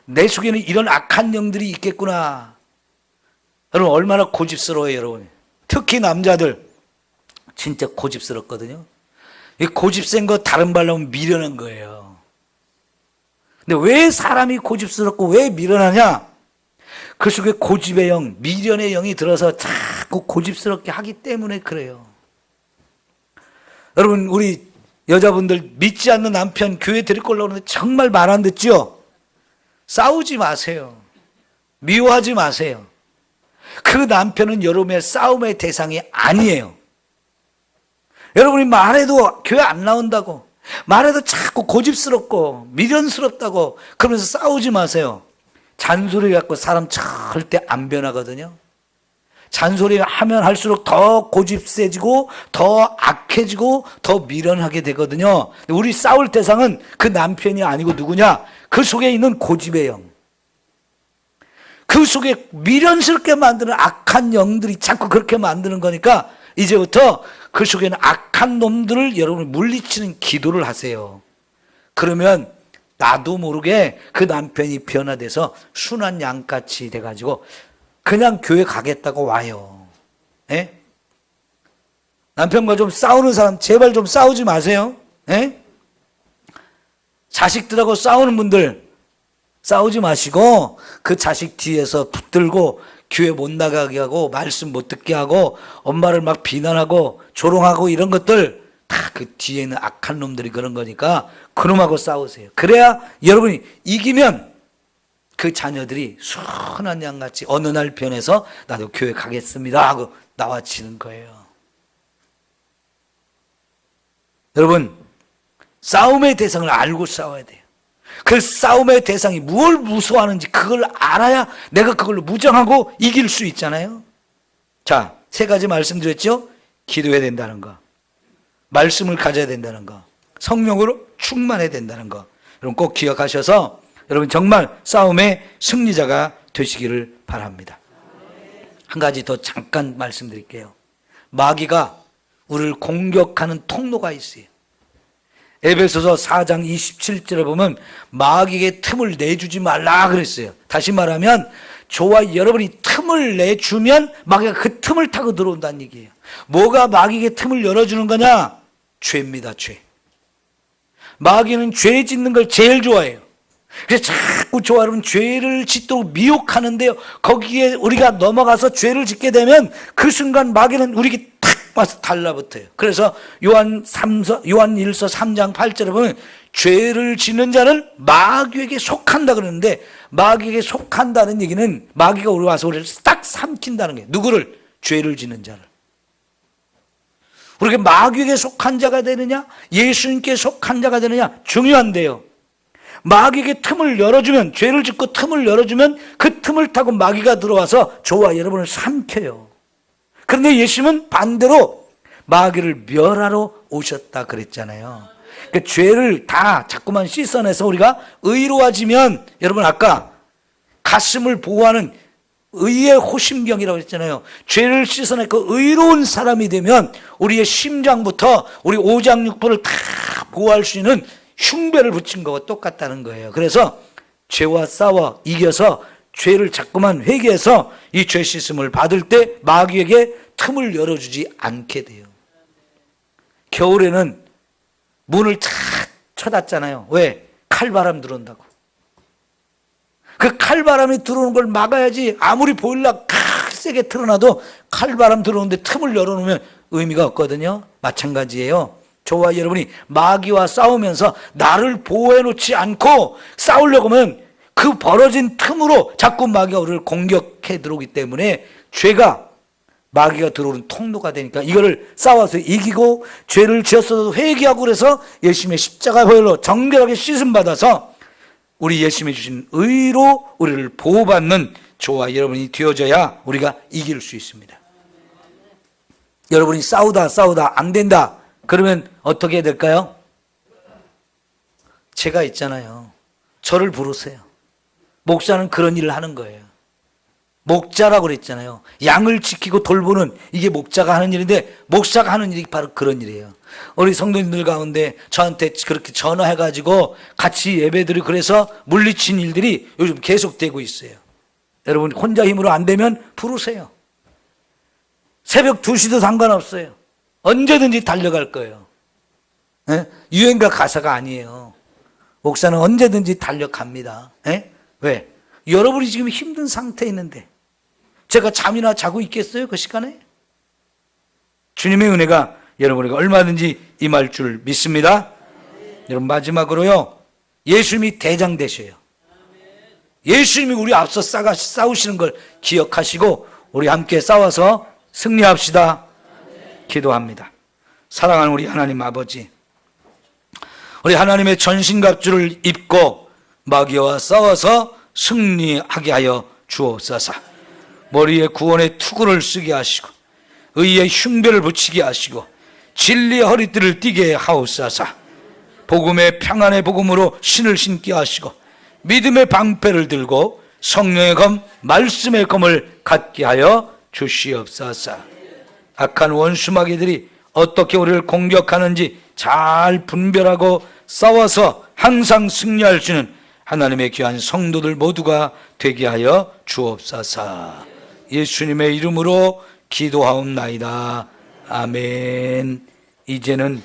내 속에는 이런 악한 영들이 있겠구나. 여러분, 얼마나 고집스러워요, 여러분. 특히 남자들 진짜 고집스럽거든요. 이 고집센 거 다른 말로 하면 미련한 거예요. 근데 왜 사람이 고집스럽고 왜 미련하냐? 그 속에 고집의 영, 미련의 영이 들어서 자꾸 고집스럽게 하기 때문에 그래요. 여러분, 우리 여자분들 믿지 않는 남편 교회 데리고 오려고 하는데 정말 말 안 듣죠? 싸우지 마세요. 미워하지 마세요. 그 남편은 여러분의 싸움의 대상이 아니에요. 여러분이 말해도 교회 안 나온다고, 말해도 자꾸 고집스럽고 미련스럽다고 그러면서 싸우지 마세요. 잔소리 갖고 사람 절대 안 변하거든요. 잔소리 하면 할수록 더 고집세지고 더 악해지고 더 미련하게 되거든요. 우리 싸울 대상은 그 남편이 아니고 누구냐? 그 속에 있는 고집의 영, 그 속에 미련스럽게 만드는 악한 영들이 자꾸 그렇게 만드는 거니까 이제부터 그 속에는 악한 놈들을 여러분이 물리치는 기도를 하세요. 그러면 나도 모르게 그 남편이 변화돼서 순한 양같이 돼가지고 그냥 교회 가겠다고 와요. 예? 남편과 좀 싸우는 사람 제발 좀 싸우지 마세요. 예? 자식들하고 싸우는 분들 싸우지 마시고 그 자식 뒤에서 붙들고 교회 못 나가게 하고 말씀 못 듣게 하고 엄마를 막 비난하고 조롱하고 이런 것들 다 그 뒤에는 악한 놈들이 그런 거니까 그놈하고 싸우세요. 그래야 여러분이 이기면 그 자녀들이 순한 양같이 어느 날 변해서 나도 교회 가겠습니다 하고 나와치는 거예요. 여러분, 싸움의 대상을 알고 싸워야 돼요. 그 싸움의 대상이 무엇을 무서워하는지 그걸 알아야 내가 그걸로 무장하고 이길 수 있잖아요. 자, 세 가지 말씀드렸죠. 기도해야 된다는 거, 말씀을 가져야 된다는 거, 성령으로 충만해야 된다는 거. 여러분 꼭 기억하셔서 여러분 정말 싸움의 승리자가 되시기를 바랍니다. 한 가지 더 잠깐 말씀드릴게요. 마귀가 우리를 공격하는 통로가 있어요. 에베소서 4장 27절에 보면 마귀에게 틈을 내주지 말라 그랬어요. 다시 말하면 저와 여러분이 틈을 내주면 마귀가 그 틈을 타고 들어온다는 얘기예요. 뭐가 마귀에게 틈을 열어주는 거냐? 죄입니다. 죄. 마귀는 죄 짓는 걸 제일 좋아해요. 그래서 자꾸 저와 여러분 죄를 짓도록 미혹하는데요, 거기에 우리가 넘어가서 죄를 짓게 되면 그 순간 마귀는 우리에게 탁 와서 달라붙어요. 그래서 요한일서 3장 8절에 보면 죄를 짓는 자는 마귀에게 속한다 그러는데, 마귀에게 속한다는 얘기는 마귀가 우리 와서 우리를 딱 삼킨다는 거예요. 누구를? 죄를 짓는 자를. 우리가 마귀에게 속한 자가 되느냐, 예수님께 속한 자가 되느냐 중요한데요, 마귀에게 틈을 열어주면, 죄를 짓고 틈을 열어주면 그 틈을 타고 마귀가 들어와서 저와 여러분을 삼켜요. 그런데 예수님은 반대로 마귀를 멸하러 오셨다 그랬잖아요. 그러니까 죄를 다 자꾸만 씻어내서 우리가 의로워지면, 여러분 아까 가슴을 보호하는 의의 호심경이라고 했잖아요. 죄를 씻어내고 의로운 사람이 되면 우리의 심장부터 우리 오장육부를 다 보호할 수 있는 흉배를 붙인 거와 똑같다는 거예요. 그래서 죄와 싸워 이겨서 죄를 자꾸만 회개해서 이 죄 씻음을 받을 때 마귀에게 틈을 열어주지 않게 돼요. 겨울에는 문을 탁 쳐닫잖아요. 왜? 칼바람 들어온다고. 그 칼바람이 들어오는 걸 막아야지. 아무리 보일러 세게 틀어놔도 칼바람 들어오는데 틈을 열어놓으면 의미가 없거든요. 마찬가지예요. 저와 여러분이 마귀와 싸우면서 나를 보호해 놓지 않고 싸우려고 하면 그 벌어진 틈으로 자꾸 마귀가 우리를 공격해 들어오기 때문에 죄가 마귀가 들어오는 통로가 되니까 이거를 싸워서 이기고, 죄를 지었어도 회개하고 그래서 예수님의 십자가 보혈로 정결하게 씻음 받아서 우리 예수님이 주신 의로 우리를 보호받는 저와 여러분이 되어져야 우리가 이길 수 있습니다. 여러분이 싸우다 안 된다 그러면 어떻게 해야 될까요? 제가 있잖아요. 저를 부르세요. 목사는 그런 일을 하는 거예요. 목자라고 그랬잖아요. 양을 지키고 돌보는, 이게 목자가 하는 일인데, 목사가 하는 일이 바로 그런 일이에요. 우리 성도님들 가운데 저한테 그렇게 전화해가지고 같이 예배드리고 그래서 물리친 일들이 요즘 계속되고 있어요. 여러분 혼자 힘으로 안 되면 부르세요. 새벽 2시도 상관없어요. 언제든지 달려갈 거예요. 네? 유행가 가사가 아니에요. 목사는 언제든지 달려갑니다. 네? 왜? 여러분이 지금 힘든 상태에 있는데 제가 잠이나 자고 있겠어요? 그 시간에? 주님의 은혜가 여러분에게 얼마든지 임할 줄 믿습니다. 여러분 마지막으로요, 예수님이 대장 되셔요. 예수님이 우리 앞서 싸우시는 걸 기억하시고 우리 함께 싸워서 승리합시다. 기도합니다. 사랑하는 우리 하나님 아버지, 우리 하나님의 전신갑주를 입고 마귀와 싸워서 승리하게 하여 주옵소서. 머리에 구원의 투구를 쓰게 하시고 의의 흉배를 붙이게 하시고 진리의 허리띠를 띠게 하옵소서. 복음의 평안의 복음으로 신을 신게 하시고 믿음의 방패를 들고 성령의 검, 말씀의 검을 갖게 하여 주시옵소서. 악한 원수 마귀들이 어떻게 우리를 공격하는지 잘 분별하고 싸워서 항상 승리할 수 있는 하나님의 귀한 성도들 모두가 되게 하여 주옵소서. 예수님의 이름으로 기도하옵나이다. 아멘. 이제는